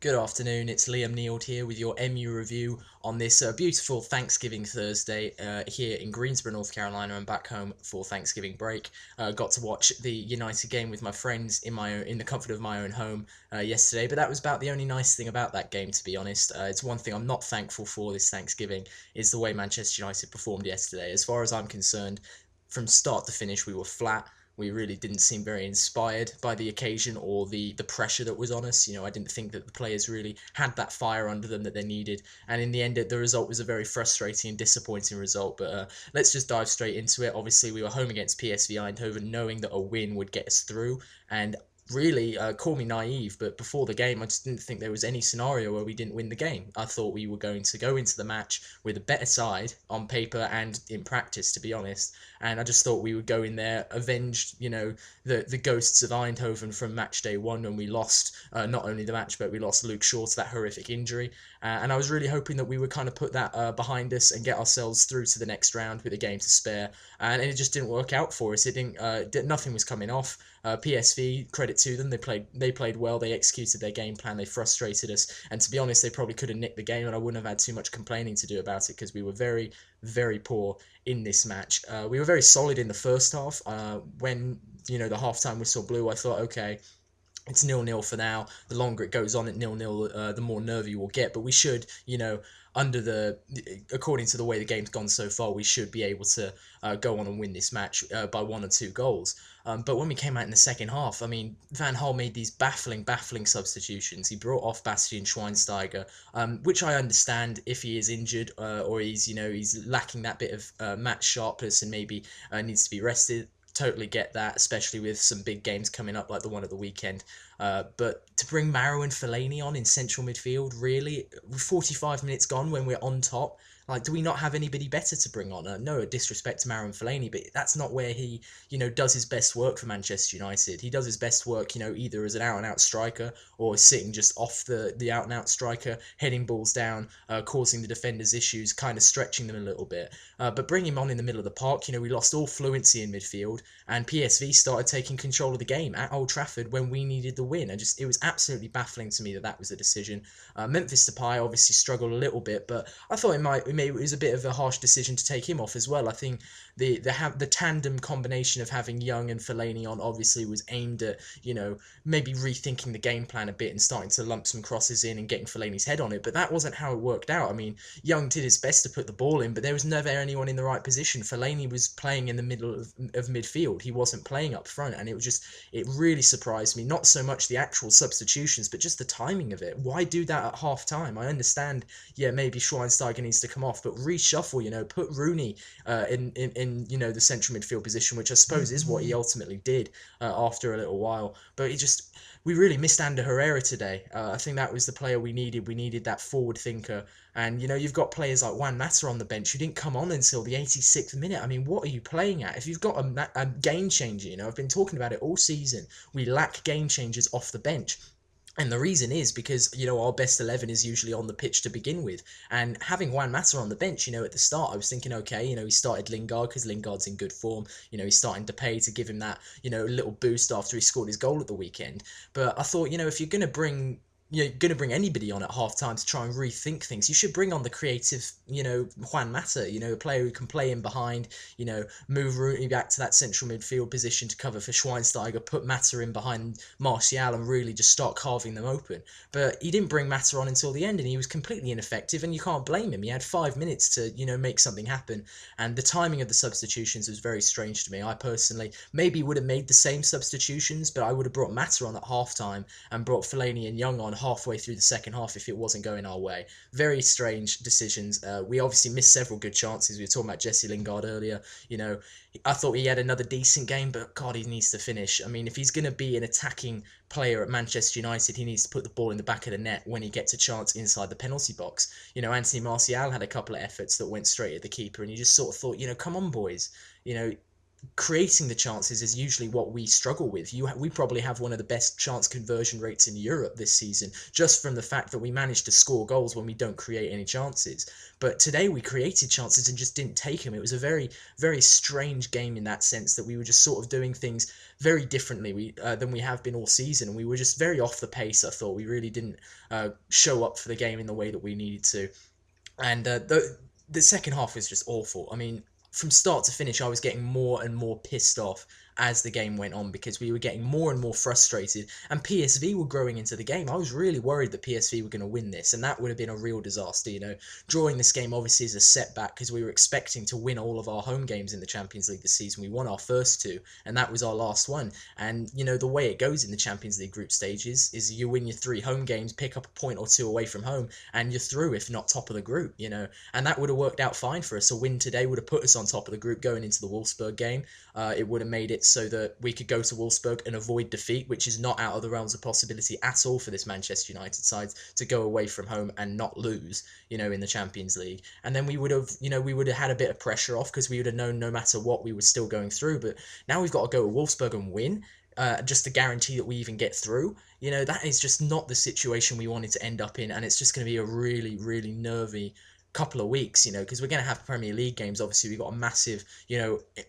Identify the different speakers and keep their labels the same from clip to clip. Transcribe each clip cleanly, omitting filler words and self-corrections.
Speaker 1: Good afternoon, it's Liam Neild here with your MU review on this beautiful Thanksgiving Thursday here in Greensboro, North Carolina. I'm back home for Thanksgiving break. Got to watch the United game with my friends in the comfort of my own home yesterday, but that was about the only nice thing about that game, to be honest. It's one thing I'm not thankful for this Thanksgiving is the way Manchester United performed yesterday. As far as I'm concerned, from start to finish, we were flat. We really didn't seem very inspired by the occasion or the pressure that was on us. I didn't think that the players really had that fire under them that they needed. And in the end, the result was a very frustrating and disappointing result. But let's just dive straight into it. Obviously, we were home against PSV Eindhoven, knowing that a win would get us through. And really, call me naive, but before the game, I just didn't think there was any scenario where we didn't win the game. I thought we were going to go into the match with a better side on paper and in practice, to be honest. And I just thought we would go in there, avenge, the ghosts of Eindhoven from match day one when we lost not only the match, but we lost Luke Shaw to that horrific injury. And I was really hoping that we would kind of put that behind us and get ourselves through to the next round with a game to spare. And it just didn't work out for us. It didn't. Nothing was coming off. PSV, credit to them, they played well. They executed their game plan. They frustrated us, and to be honest, they probably could have nicked the game, and I wouldn't have had too much complaining to do about it because we were very, very poor in this match. We were very solid in the first half. When the halftime whistle blew, I thought, okay, it's 0-0 for now. The longer it goes on at 0-0, the more nervy we'll get. But we should, according to the way the game's gone so far, we should be able to go on and win this match by 1 or 2 goals. But when we came out in the second half, I mean, Van Gaal made these baffling substitutions. He brought off Bastian Schweinsteiger, which I understand if he is injured or he's lacking that bit of match sharpness and maybe needs to be rested. Totally get that, especially with some big games coming up like the one at the weekend. But to bring Maro and Fellaini on in central midfield, really, 45 minutes gone when we're on top, like, do we not have anybody better to bring on? No disrespect to Maro and Fellaini, but that's not where he, does his best work for Manchester United. He does his best work, either as an out-and-out striker or sitting just off the out-and-out striker, heading balls down, causing the defenders issues, kind of stretching them a little bit. But bring him on in the middle of the park, we lost all fluency in midfield, and PSV started taking control of the game at Old Trafford when we needed the win. It was absolutely baffling to me that was a decision. Memphis Depay obviously struggled a little bit, but I thought it was a bit of a harsh decision to take him off as well. I think the tandem combination of having Young and Fellaini on obviously was aimed at maybe rethinking the game plan a bit and starting to lump some crosses in and getting Fellaini's head on it. But that wasn't how it worked out. I mean, Young did his best to put the ball in, but there was never anyone in the right position. Fellaini was playing in the middle of midfield. He wasn't playing up front, and it really surprised me. Not so much the actual substitutions, but just the timing of it. Why do that at half time? I understand, maybe Schweinsteiger needs to come off, but reshuffle, put Rooney in the central midfield position, which I suppose is what he ultimately did after a little while. But we really missed Ander Herrera today. I think that was the player we needed. We needed that forward thinker. And, you've got players like Juan Mata on the bench who didn't come on until the 86th minute. I mean, what are you playing at? If you've got a game changer, I've been talking about it all season. We lack game changers off the bench. And the reason is because, our best 11 is usually on the pitch to begin with. And having Juan Mata on the bench, at the start, I was thinking, okay, he started Lingard because Lingard's in good form. He's starting Depay to give him that, little boost after he scored his goal at the weekend. But I thought, if you're going to bring anybody on at half time to try and rethink things, you should bring on the creative, Juan Mata, a player who can play in behind, move Rooney back to that central midfield position to cover for Schweinsteiger, put Mata in behind Martial and really just start carving them open. But he didn't bring Mata on until the end, and he was completely ineffective, and you can't blame him. He had 5 minutes to, make something happen, and the timing of the substitutions was very strange to me. I personally maybe would have made the same substitutions, but I would have brought Mata on at half time and brought Fellaini and Young on halfway through the second half if it wasn't going our way. Very strange decisions. We obviously missed several good chances. We were talking about Jesse Lingard earlier. I thought he had another decent game, but God, he needs to finish. I mean, if he's going to be an attacking player at Manchester United, he needs to put the ball in the back of the net when he gets a chance inside the penalty box. Anthony Martial had a couple of efforts that went straight at the keeper, and you just sort of thought, come on, boys. creating the chances is usually what we struggle with. We probably have one of the best chance conversion rates in Europe this season, just from the fact that we managed to score goals when we don't create any chances. But today we created chances and just didn't take them. It was a very strange game in that sense, that we were just sort of doing things very differently than we have been all season, and we were just very off the pace. I thought we really didn't show up for the game in the way that we needed to. And the second half was just awful. I mean, from start to finish, I was getting more and more pissed off as the game went on, because we were getting more and more frustrated, and PSV were growing into the game. I was really worried that PSV were going to win this, and that would have been a real disaster. Drawing this game obviously is a setback, because we were expecting to win all of our home games in the Champions League this season. We won our first two, and that was our last one. And the way it goes in the Champions League group stages is you win your three home games, pick up a point or two away from home, and you're through, if not top of the group. And that would have worked out fine for us. A win today would have put us on top of the group going into the Wolfsburg game. It would have made it so that we could go to Wolfsburg and avoid defeat, which is not out of the realms of possibility at all for this Manchester United side, to go away from home and not lose, in the Champions League. And then we would have, had a bit of pressure off, because we would have known no matter what we were still going through. But now we've got to go to Wolfsburg and win. Just to guarantee that we even get through. That is just not the situation we wanted to end up in, and it's just going to be a really, really nervy couple of weeks, because we're going to have Premier League games. Obviously, we've got a massive,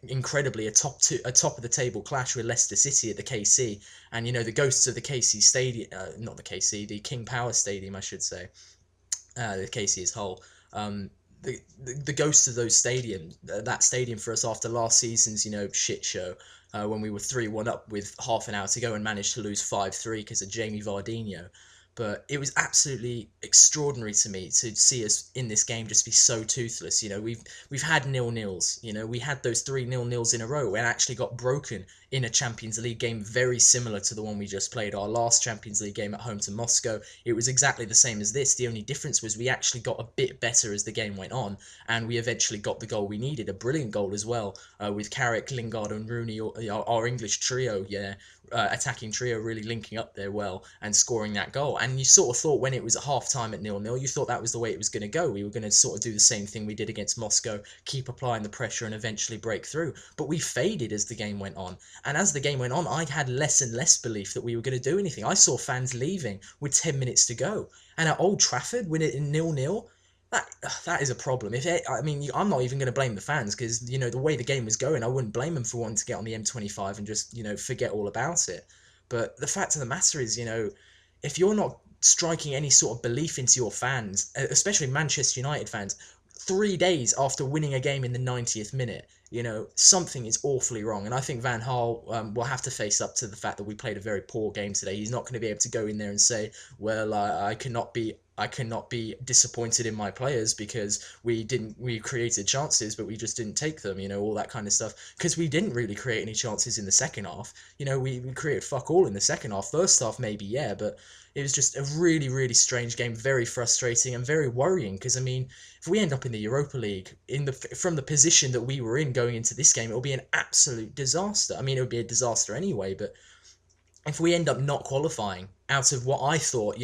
Speaker 1: incredibly a top of the table clash with Leicester City at the KC, and the ghosts of the KC Stadium, not the KC, the King Power Stadium, I should say, the KC as whole. The ghosts of those stadiums, that stadium for us after last season's shit show, when we were 3-1 up with half an hour to go and managed to lose 5-3 because of Jamie Vardinho. But it was absolutely extraordinary to me to see us in this game just be so toothless. We've had 0-0s. We had those 3 0-0s in a row and actually got broken in a Champions League game very similar to the one we just played. Our last Champions League game at home to Moscow, it was exactly the same as this. The only difference was we actually got a bit better as the game went on, and we eventually got the goal we needed. A brilliant goal as well, with Carrick, Lingard and Rooney, our English trio, attacking trio really linking up there well and scoring that goal. And you sort of thought when it was at half time at 0-0, you thought that was the way it was going to go. We were going to sort of do the same thing we did against Moscow, keep applying the pressure and eventually break through. But we faded as the game went on. And as the game went on, I had less and less belief that we were going to do anything. I saw fans leaving with 10 minutes to go. And at Old Trafford, when it in 0-0, that is a problem. I'm not even going to blame the fans, because the way the game was going, I wouldn't blame them for wanting to get on the M25 and just forget all about it. But the fact of the matter is, if you're not striking any sort of belief into your fans, especially Manchester United fans, 3 days after winning a game in the 90th minute, something is awfully wrong. And I think Van Gaal will have to face up to the fact that we played a very poor game today. He's not going to be able to go in there and say, well, I cannot be disappointed in my players because we created chances, but we just didn't take them, all that kind of stuff. Because we didn't really create any chances in the second half. We created fuck all in the second half. First half, maybe, yeah, but it was just a really, really strange game, very frustrating and very worrying. Because, if we end up in the Europa League, from the position that we were in going into this game, it will be an absolute disaster. It would be a disaster anyway, but if we end up not qualifying out of what I thought,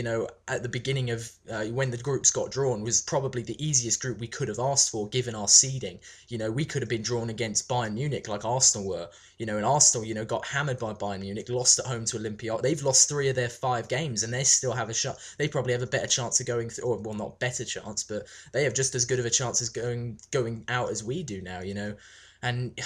Speaker 1: at the beginning of when the groups got drawn, was probably the easiest group we could have asked for given our seeding. We could have been drawn against Bayern Munich like Arsenal were, and Arsenal, got hammered by Bayern Munich, lost at home to Olympiacos. They've lost 3 of their 5 games and they still have a shot. They probably have a better chance of going through, or well, not better chance, but they have just as good of a chance as going out as we do now, and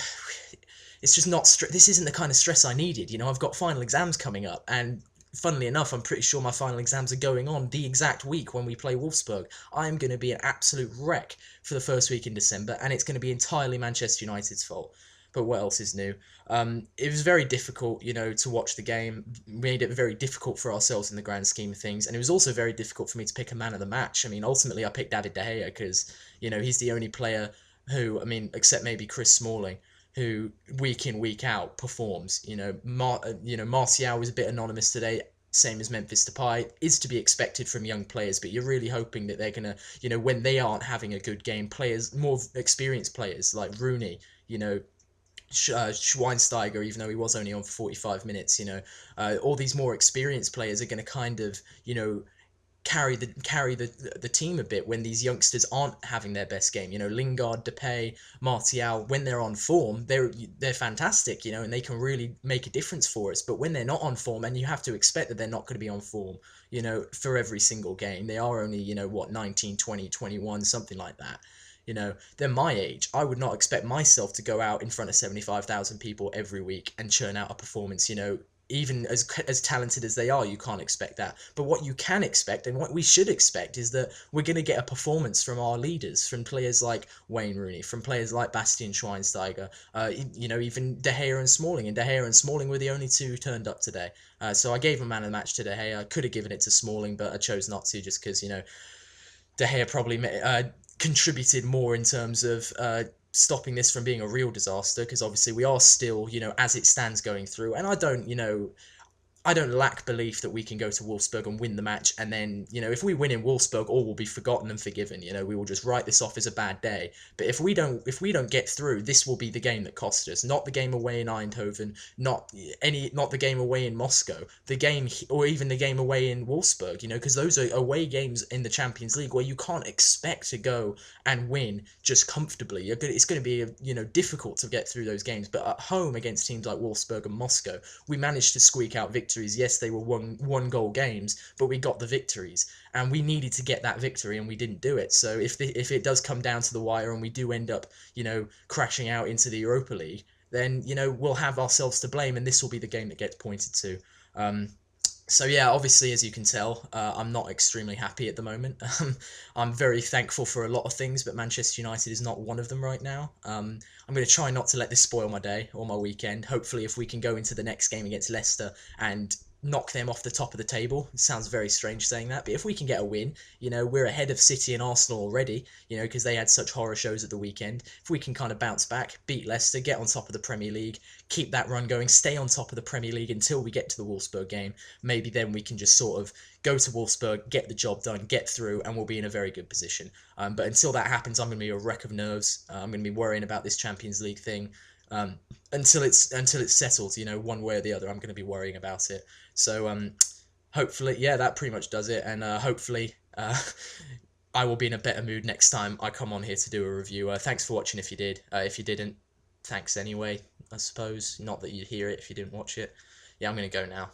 Speaker 1: it's just not this isn't the kind of stress I needed. I've got final exams coming up, and funnily enough, I'm pretty sure my final exams are going on the exact week when we play Wolfsburg. I'm going to be an absolute wreck for the first week in December, and it's going to be entirely Manchester United's fault. But what else is new? It was very difficult, to watch the game. We made it very difficult for ourselves in the grand scheme of things, and it was also very difficult for me to pick a man of the match. Ultimately, I picked David De Gea because, he's the only player who, except maybe Chris Smalling, who week in, week out performs. Martial was a bit anonymous today, same as Memphis Depay, is to be expected from young players, but you're really hoping that they're going to, when they aren't having a good game, more experienced players like Rooney, Schweinsteiger, even though he was only on for 45 minutes, all these more experienced players are going to kind of, carry the team a bit when these youngsters aren't having their best game. You know, Lingard, Depay, Martial, when they're on form, they're fantastic. You know, and they can really make a difference for us. But when they're not on form, and you have to expect that they're not going to be on form, you know, for every single game. They are only, you know, what, 19, 20, 21, something like that. You know, they're my age. I would not expect myself to go out in front of 75,000 people every week and churn out a performance. You know, even as talented as they are, you can't expect that. But what you can expect, and what we should expect, is that we're going to get a performance from our leaders, from players like Wayne Rooney, from players like Bastian Schweinsteiger, you know, even De Gea and Smalling. And De Gea and Smalling were the only two who turned up today. So I gave a man of the match to De Gea. I could have given it to Smalling, but I chose not to, just because, you know, De Gea probably contributed more in terms of stopping this from being a real disaster, because obviously we are still, you know, as it stands, going through. And I don't, you know, I don't lack belief that we can go to Wolfsburg and win the match, and then, you know, if we win in Wolfsburg, all will be forgotten and forgiven. You know, we will just write this off as a bad day. But if we don't get through, this will be the game that cost us. Not the game away in Eindhoven, not the game away in Moscow, the game, or even the game away in Wolfsburg. You know, because those are away games in the Champions League where you can't expect to go and win just comfortably. It's going to be, you know, difficult to get through those games. But at home against teams like Wolfsburg and Moscow, we managed to squeak out victories. Yes, they were one goal games, but we got the victories, and we needed to get that victory, and we didn't do it. So if it does come down to the wire and we do end up, you know, crashing out into the Europa League, then, you know, we'll have ourselves to blame, and this will be the game that gets pointed to. Um, so yeah, obviously, as you can tell, I'm not extremely happy at the moment. I'm very thankful for a lot of things, but Manchester United is not one of them right now. I'm going to try not to let this spoil my day or my weekend. Hopefully, if we can go into the next game against Leicester and knock them off the top of the table. It sounds very strange saying that, but if we can get a win, you know, we're ahead of City and Arsenal already, you know, because they had such horror shows at the weekend. If we can kind of bounce back, beat Leicester, get on top of the Premier League, keep that run going, stay on top of the Premier League until we get to the Wolfsburg game, maybe then we can just sort of go to Wolfsburg, get the job done, get through, and we'll be in a very good position. But until that happens, I'm going to be a wreck of nerves. I'm going to be worrying about this Champions League thing. Um, until it's settled, you know, one way or the other, I'm going to be worrying about it. So hopefully, yeah, that pretty much does it, and hopefully I will be in a better mood next time I come on here to do a review. Thanks for watching if you did. If you didn't, thanks anyway, I suppose. Not that you'd hear it if you didn't watch it. Yeah, I'm going to go now.